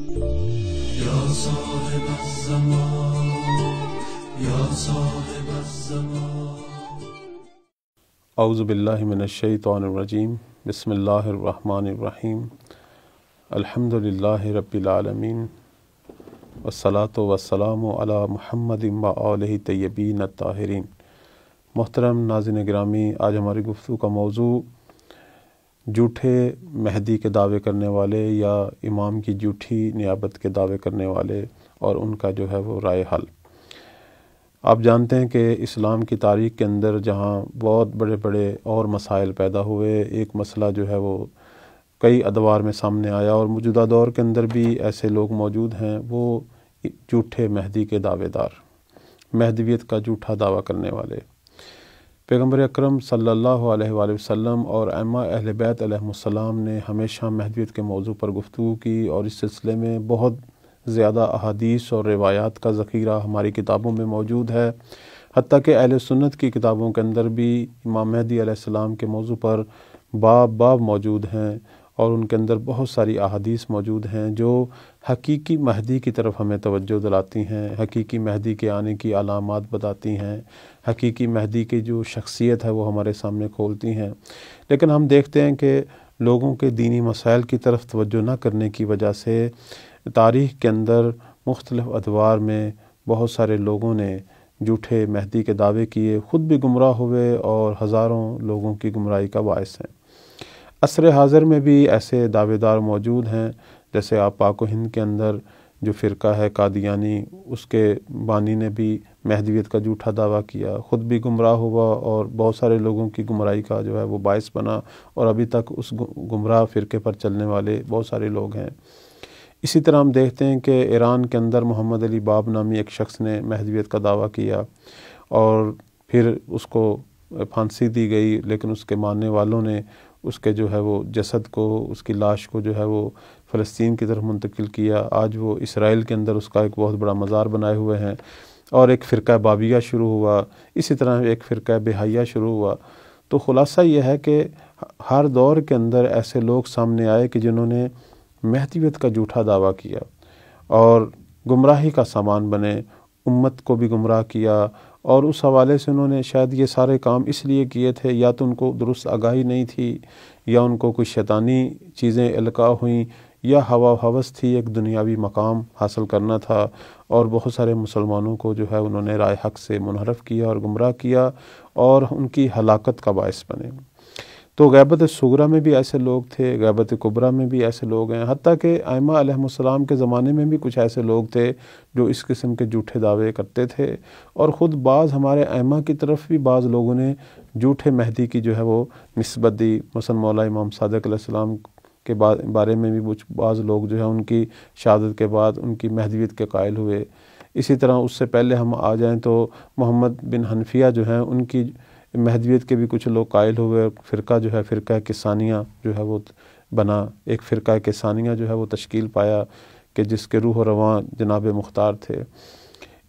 یا صاحب الزمان یا صاحب الزمان۔ اعوذ باللہ من الشیطان الرجیم، بسم اللہ الرحمن الرحیم، الحمد للہ رب العالمین، والصلاة والسلام علی محمد وآلہ طیبین الطاہرین۔ محترم ناظرین گرامی، آج ہماری گفتگو کا موضوع جھوٹے مہدی کے دعوے کرنے والے یا امام کی جھوٹی نیابت کے دعوے کرنے والے اور ان کا جو ہے وہ رائے حل۔ آپ جانتے ہیں کہ اسلام کی تاریخ کے اندر جہاں بہت بڑے بڑے اور مسائل پیدا ہوئے، ایک مسئلہ جو ہے وہ کئی ادوار میں سامنے آیا اور موجودہ دور کے اندر بھی ایسے لوگ موجود ہیں، وہ جھوٹے مہدی کے دعوے دار، مہدویت کا جھوٹا دعویٰ کرنے والے۔ پیغمبر اکرم صلی اللہ علیہ وآلہ وسلم اور ائمہ اہل بیت علیہم السلام نے ہمیشہ مہدویت کے موضوع پر گفتگو کی، اور اس سلسلے میں بہت زیادہ احادیث اور روایات کا ذخیرہ ہماری کتابوں میں موجود ہے۔ حتیٰ کہ اہل سنت کی کتابوں کے اندر بھی امام مہدی علیہ السلام کے موضوع پر باب موجود ہیں، اور ان کے اندر بہت ساری احادیث موجود ہیں جو حقیقی مہدی کی طرف ہمیں توجہ دلاتی ہیں، حقیقی مہدی کے آنے کی علامات بتاتی ہیں، حقیقی مہدی کی جو شخصیت ہے وہ ہمارے سامنے کھولتی ہیں۔ لیکن ہم دیکھتے ہیں کہ لوگوں کے دینی مسائل کی طرف توجہ نہ کرنے کی وجہ سے تاریخ کے اندر مختلف ادوار میں بہت سارے لوگوں نے جھوٹے مہدی کے دعوے کیے، خود بھی گمراہ ہوئے اور ہزاروں لوگوں کی گمراہی کا باعث ہیں۔ عصر حاضر میں بھی ایسے دعوے دار موجود ہیں، جیسے آپ پاک و ہند کے اندر جو فرقہ ہے قادیانی، اس کے بانی نے بھی مہدویت کا جھوٹا دعویٰ کیا، خود بھی گمراہ ہوا اور بہت سارے لوگوں کی گمراہی کا جو ہے وہ باعث بنا، اور ابھی تک اس گمراہ فرقے پر چلنے والے بہت سارے لوگ ہیں۔ اسی طرح ہم دیکھتے ہیں کہ ایران کے اندر محمد علی باب نامی ایک شخص نے مہدویت کا دعویٰ کیا، اور پھر اس کو پھانسی دی گئی، لیکن اس کے ماننے والوں نے اس کے جو ہے وہ جسد کو، اس کی لاش کو جو ہے وہ فلسطین کی طرف منتقل کیا۔ آج وہ اسرائیل کے اندر اس کا ایک بہت بڑا مزار بنائے ہوئے ہیں، اور ایک فرقہ بابیہ شروع ہوا، اسی طرح ایک فرقہ بہائیہ شروع ہوا۔ تو خلاصہ یہ ہے کہ ہر دور کے اندر ایسے لوگ سامنے آئے کہ جنہوں نے مہدویت کا جھوٹا دعویٰ کیا اور گمراہی کا سامان بنے، امت کو بھی گمراہ کیا، اور اس حوالے سے انہوں نے شاید یہ سارے کام اس لیے کیے تھے، یا تو ان کو درست آگاہی نہیں تھی، یا ان کو کوئی شیطانی چیزیں القاء ہوئیں، یا ہوا و ہوس تھی، ایک دنیاوی مقام حاصل کرنا تھا، اور بہت سارے مسلمانوں کو جو ہے انہوں نے رائے حق سے منحرف کیا اور گمراہ کیا، اور ان کی ہلاکت کا باعث بنے۔ تو غیبت صغریٰ میں بھی ایسے لوگ تھے، غیبت کبریٰ میں بھی ایسے لوگ ہیں، حتیٰ کہ ائمہ علیہم السلام کے زمانے میں بھی کچھ ایسے لوگ تھے جو اس قسم کے جھوٹے دعوے کرتے تھے، اور خود بعض ہمارے ائمہ کی طرف بھی بعض لوگوں نے جھوٹے مہدی کی جو ہے وہ نسبت دی۔ مثلا مولا امام صادق علیہ السلام کے بارے میں بھی بعض لوگ جو ہے ان کی شہادت کے بعد ان کی مہدویت کے قائل ہوئے۔ اسی طرح اس سے پہلے ہم آ جائیں تو محمد بن حنفیہ جو ہیں، ان کی مہدویت کے بھی کچھ لوگ قائل ہوئے، فرقہ جو ہے فرقہ کسانیہ جو ہے وہ بنا، ایک فرقہ کسانیہ جو ہے وہ تشکیل پایا کہ جس کے روح و رواں جناب مختار تھے۔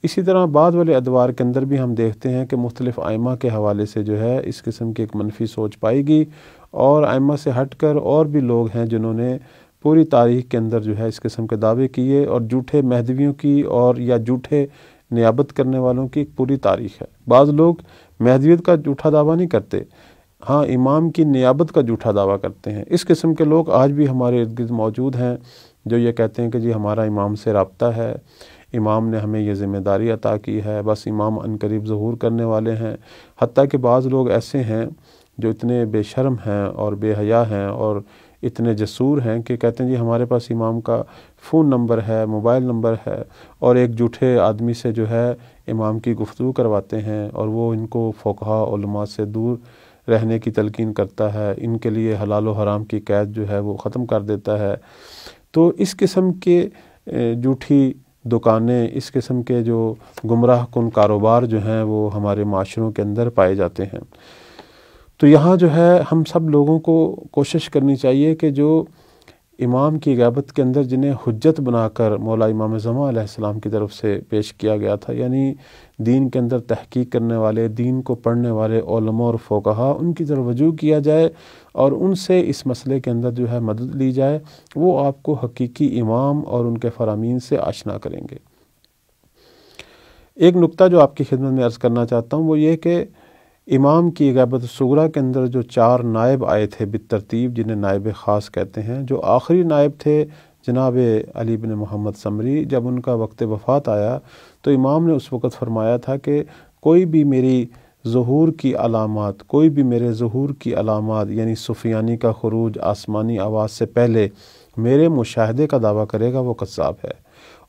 اسی طرح بعد والے ادوار کے اندر بھی ہم دیکھتے ہیں کہ مختلف ائمہ کے حوالے سے جو ہے اس قسم کی ایک منفی سوچ پائی گئی، اور ائمہ سے ہٹ کر اور بھی لوگ ہیں جنہوں نے پوری تاریخ کے اندر جو ہے اس قسم کے دعوے کیے، اور جھوٹے مہدویوں کی اور یا جھوٹے نیابت کرنے والوں کی ایک پوری تاریخ ہے۔ بعض لوگ مہدویت کا جھوٹا دعویٰ نہیں کرتے، ہاں امام کی نیابت کا جھوٹا دعویٰ کرتے ہیں۔ اس قسم کے لوگ آج بھی ہمارے ارد گرد موجود ہیں جو یہ کہتے ہیں کہ جی ہمارا امام سے رابطہ ہے، امام نے ہمیں یہ ذمہ داری عطا کی ہے، بس امام عنقریب ظہور کرنے والے ہیں۔ حتیٰ کہ بعض لوگ ایسے ہیں جو اتنے بے شرم ہیں اور بے حیا ہیں اور اتنے جسور ہیں کہ کہتے ہیں جی ہمارے پاس امام کا فون نمبر ہے، موبائل نمبر ہے، اور ایک جھوٹے آدمی سے جو ہے امام کی گفتگو کرواتے ہیں، اور وہ ان کو فقہاء علماء سے دور رہنے کی تلقین کرتا ہے، ان کے لیے حلال و حرام کی قید جو ہے وہ ختم کر دیتا ہے۔ تو اس قسم کے جھوٹی دکانیں، اس قسم کے جو گمراہ کن کاروبار جو ہیں وہ ہمارے معاشروں کے اندر پائے جاتے ہیں۔ تو یہاں جو ہے ہم سب لوگوں کو کوشش کرنی چاہیے کہ جو امام کی غیبت کے اندر جنہیں حجت بنا کر مولا امام زمان علیہ السلام کی طرف سے پیش کیا گیا تھا، یعنی دین کے اندر تحقیق کرنے والے، دین کو پڑھنے والے علماء اور فقہا، ان کی طرف رجوع کیا جائے اور ان سے اس مسئلے کے اندر جو ہے مدد لی جائے، وہ آپ کو حقیقی امام اور ان کے فرامین سے آشنا کریں گے۔ ایک نکتہ جو آپ کی خدمت میں عرض کرنا چاہتا ہوں وہ یہ کہ امام کی غیبت صغریٰ کے اندر جو 4 نائب آئے تھے بالترتیب، جنہیں نائب خاص کہتے ہیں، جو آخری نائب تھے جناب علی بن محمد سمری، جب ان کا وقت وفات آیا تو امام نے اس وقت فرمایا تھا کہ کوئی بھی میری ظہور کی علامات یعنی سفیانی کا خروج آسمانی آواز سے پہلے میرے مشاہدے کا دعویٰ کرے گا وہ کذاب ہے۔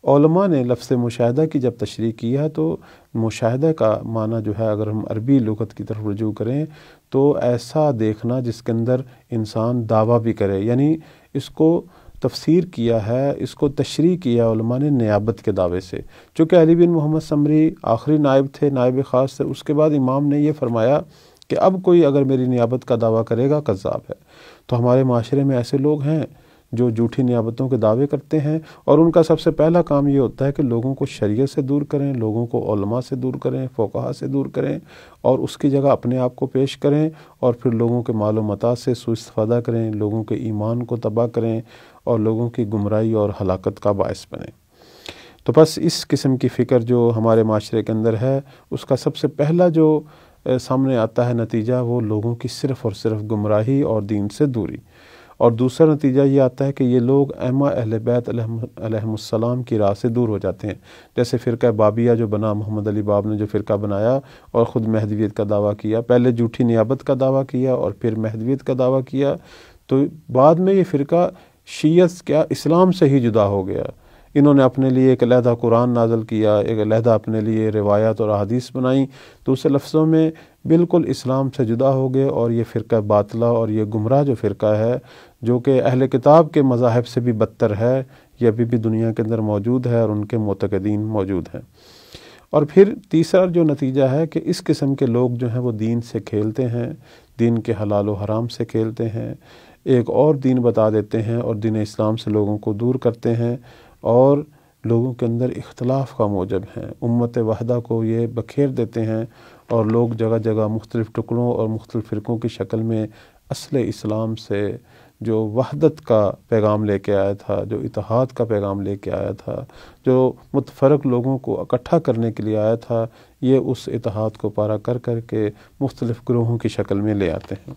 علماء نے لفظ مشاہدہ کی جب تشریح کی ہے تو مشاہدہ کا معنی جو ہے اگر ہم عربی لغت کی طرف رجوع کریں تو ایسا دیکھنا جس کے اندر انسان دعویٰ بھی کرے، یعنی اس کو تفسیر کیا ہے، اس کو تشریح کیا علماء نے نیابت کے دعوے سے۔ چونکہ علی بن محمد سمری آخری نائب تھے، نائب خاص تھے، اس کے بعد امام نے یہ فرمایا کہ اب کوئی اگر میری نیابت کا دعویٰ کرے گا کذاب ہے۔ تو ہمارے معاشرے میں ایسے لوگ ہیں جو جھوٹی نیابتوں کے دعوے کرتے ہیں، اور ان کا سب سے پہلا کام یہ ہوتا ہے کہ لوگوں کو شریعت سے دور کریں، لوگوں کو علماء سے دور کریں، فقہا سے دور کریں، اور اس کی جگہ اپنے آپ کو پیش کریں، اور پھر لوگوں کے مال و متاع سے سوء استفادہ کریں، لوگوں کے ایمان کو تباہ کریں اور لوگوں کی گمراہی اور ہلاکت کا باعث بنیں۔ تو بس اس قسم کی فکر جو ہمارے معاشرے کے اندر ہے، اس کا سب سے پہلا جو سامنے آتا ہے نتیجہ، وہ لوگوں کی صرف اور صرف گمراہی اور دین سے دوری۔ اور دوسرا نتیجہ یہ آتا ہے کہ یہ لوگ ائمہ اہل بیت علیہم السلام کی راہ سے دور ہو جاتے ہیں، جیسے فرقہ بابیہ جو بنا، محمد علی باب نے جو فرقہ بنایا اور خود مہدویت کا دعویٰ کیا، پہلے جھوٹی نیابت کا دعویٰ کیا اور پھر مہدویت کا دعویٰ کیا، تو بعد میں یہ فرقہ شیعت کیا اسلام سے ہی جدا ہو گیا۔ انہوں نے اپنے لیے ایک علیحدہ قرآن نازل کیا، ایک علیحدہ اپنے لیے روایات اور احادیث بنائیں، دوسرے لفظوں میں بالکل اسلام سے جدا ہو گئے، اور یہ فرقہ باطلہ اور یہ گمراہ جو فرقہ ہے، جو کہ اہل کتاب کے مذاہب سے بھی بدتر ہے، یہ ابھی بھی دنیا کے اندر موجود ہے اور ان کے معتقدین موجود ہیں۔ اور پھر تیسرا جو نتیجہ ہے کہ اس قسم کے لوگ جو ہیں وہ دین سے کھیلتے ہیں، دین کے حلال و حرام سے کھیلتے ہیں، ایک اور دین بتا دیتے ہیں اور دین اسلام سے لوگوں کو دور کرتے ہیں، اور لوگوں کے اندر اختلاف کا موجب ہیں، امت وحدہ کو یہ بکھیر دیتے ہیں، اور لوگ جگہ جگہ مختلف ٹکڑوں اور مختلف فرقوں کی شکل میں اصل اسلام سے جو وحدت کا پیغام لے کے آیا تھا، جو اتحاد کا پیغام لے کے آیا تھا، جو متفرق لوگوں کو اکٹھا کرنے کے لیے آیا تھا، یہ اس اتحاد کو پارا کر کر کے مختلف گروہوں کی شکل میں لے آتے ہیں۔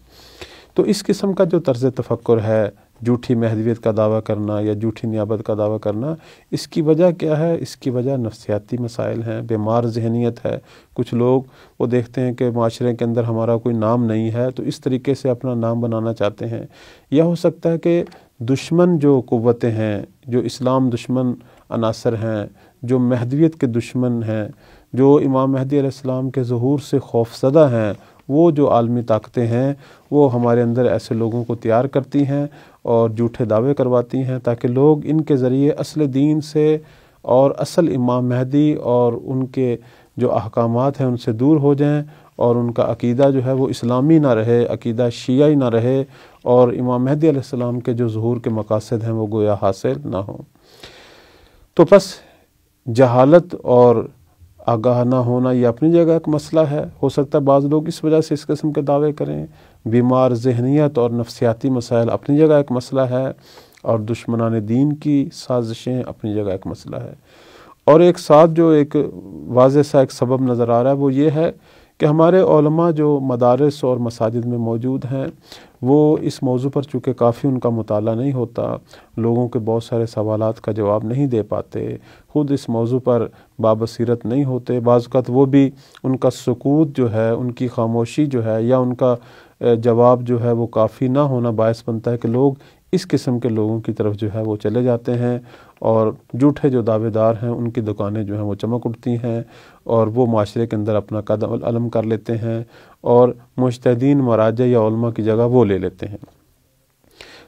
تو اس قسم کا جو طرز تفکر ہے، جھوٹی مہدویت کا دعویٰ کرنا یا جھوٹی نیابت کا دعویٰ کرنا، اس کی وجہ کیا ہے؟ اس کی وجہ نفسیاتی مسائل ہیں، بیمار ذہنیت ہے۔ کچھ لوگ وہ دیکھتے ہیں کہ معاشرے کے اندر ہمارا کوئی نام نہیں ہے تو اس طریقے سے اپنا نام بنانا چاہتے ہیں، یا ہو سکتا ہے کہ دشمن جو قوتیں ہیں، جو اسلام دشمن عناصر ہیں، جو مہدویت کے دشمن ہیں، جو امام مہدی علیہ السلام کے ظہور سے خوفزدہ ہیں، وہ جو عالمی طاقتیں ہیں وہ ہمارے اندر ایسے لوگوں کو تیار کرتی ہیں اور جھوٹے دعوے کرواتی ہیں، تاکہ لوگ ان کے ذریعے اصل دین سے اور اصل امام مہدی اور ان کے جو احکامات ہیں ان سے دور ہو جائیں، اور ان کا عقیدہ جو ہے وہ اسلامی نہ رہے، عقیدہ شیعی نہ رہے، اور امام مہدی علیہ السلام کے جو ظہور کے مقاصد ہیں وہ گویا حاصل نہ ہوں۔ تو بس جہالت اور آگاہ نہ ہونا یہ اپنی جگہ ایک مسئلہ ہے، ہو سکتا ہے بعض لوگ اس وجہ سے اس قسم کے دعوے کریں۔ بیمار ذہنیت اور نفسیاتی مسائل اپنی جگہ ایک مسئلہ ہے، اور دشمنان دین کی سازشیں اپنی جگہ ایک مسئلہ ہے۔ اور ایک ساتھ جو ایک واضح سا ایک سبب نظر آ رہا ہے وہ یہ ہے کہ ہمارے علماء جو مدارس اور مساجد میں موجود ہیں وہ اس موضوع پر چونکہ کافی ان کا مطالعہ نہیں ہوتا، لوگوں کے بہت سارے سوالات کا جواب نہیں دے پاتے، خود اس موضوع پر بابصیرت نہیں ہوتے، بعض اوقات وہ بھی ان کا سکوت جو ہے، ان کی خاموشی جو ہے، یا ان کا جواب جو ہے وہ کافی نہ ہونا باعث بنتا ہے کہ لوگ اس قسم کے لوگوں کی طرف جو ہے وہ چلے جاتے ہیں، اور جھوٹے جو دعوے دار ہیں ان کی دکانیں جو ہیں وہ چمک اٹھتی ہیں، اور وہ معاشرے کے اندر اپنا قدم علم کر لیتے ہیں، اور مجتہدین مراجع یا علماء کی جگہ وہ لے لیتے ہیں۔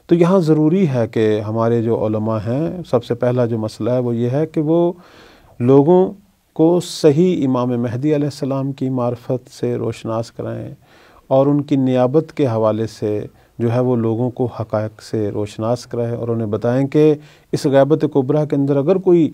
تو یہاں ضروری ہے کہ ہمارے جو علماء ہیں، سب سے پہلا جو مسئلہ ہے وہ یہ ہے کہ وہ لوگوں کو صحیح امام مہدی علیہ السلام کی معرفت سے روشناس کرائیں، اور ان کی نیابت کے حوالے سے جو ہے وہ لوگوں کو حقائق سے روشناس کرائے اور انہیں بتائیں کہ اس غیبت کبریٰ کے اندر اگر کوئی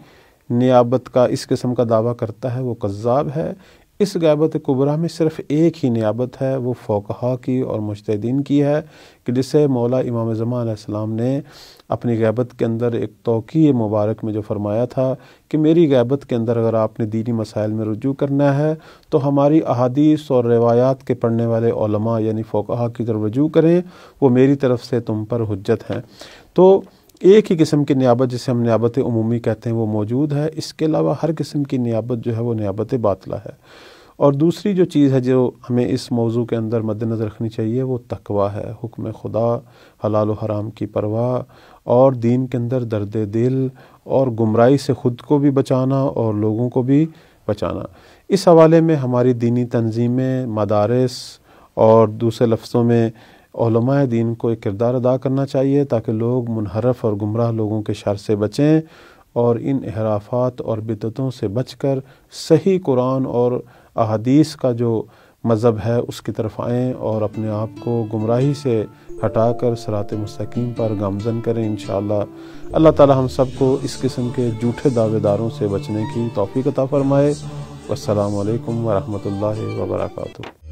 نیابت کا اس قسم کا دعویٰ کرتا ہے وہ کذاب ہے۔ اس غیبت کبریٰ میں صرف ایک ہی نیابت ہے، وہ فقہا کی اور مجتہدین کی ہے، کہ جسے مولا امام زمان علیہ السلام نے اپنی غیبت کے اندر ایک توقیع مبارک میں جو فرمایا تھا کہ میری غیبت کے اندر اگر آپ نے دینی مسائل میں رجوع کرنا ہے تو ہماری احادیث اور روایات کے پڑھنے والے علماء یعنی فقہا کی طرف رجوع کریں، وہ میری طرف سے تم پر حجت ہیں۔ تو ایک ہی قسم کی نیابت جسے ہم نیابت عمومی کہتے ہیں وہ موجود ہے، اس کے علاوہ ہر قسم کی نیابت جو ہے وہ نیابت باطلہ ہے۔ اور دوسری جو چیز ہے جو ہمیں اس موضوع کے اندر مد نظر رکھنی چاہیے وہ تقویٰ ہے، حکم خدا، حلال و حرام کی پرواہ اور دین کے اندر درد دل اور گمراہی سے خود کو بھی بچانا اور لوگوں کو بھی بچانا۔ اس حوالے میں ہماری دینی تنظیمیں، مدارس اور دوسرے لفظوں میں علماء دین کو ایک کردار ادا کرنا چاہیے تاکہ لوگ منحرف اور گمراہ لوگوں کے شر سے بچیں اور ان انحرافات اور بدعتوں سے بچ کر صحیح قرآن اور احادیث کا جو مذہب ہے اس کی طرف آئیں اور اپنے آپ کو گمراہی سے ہٹا کر صراط مستقیم پر گامزن کریں انشاءاللہ۔ اللہ تعالی ہم سب کو اس قسم کے جھوٹے دعوے داروں سے بچنے کی توفیق عطا فرمائے۔ والسلام علیکم ورحمۃ اللہ وبرکاتہ۔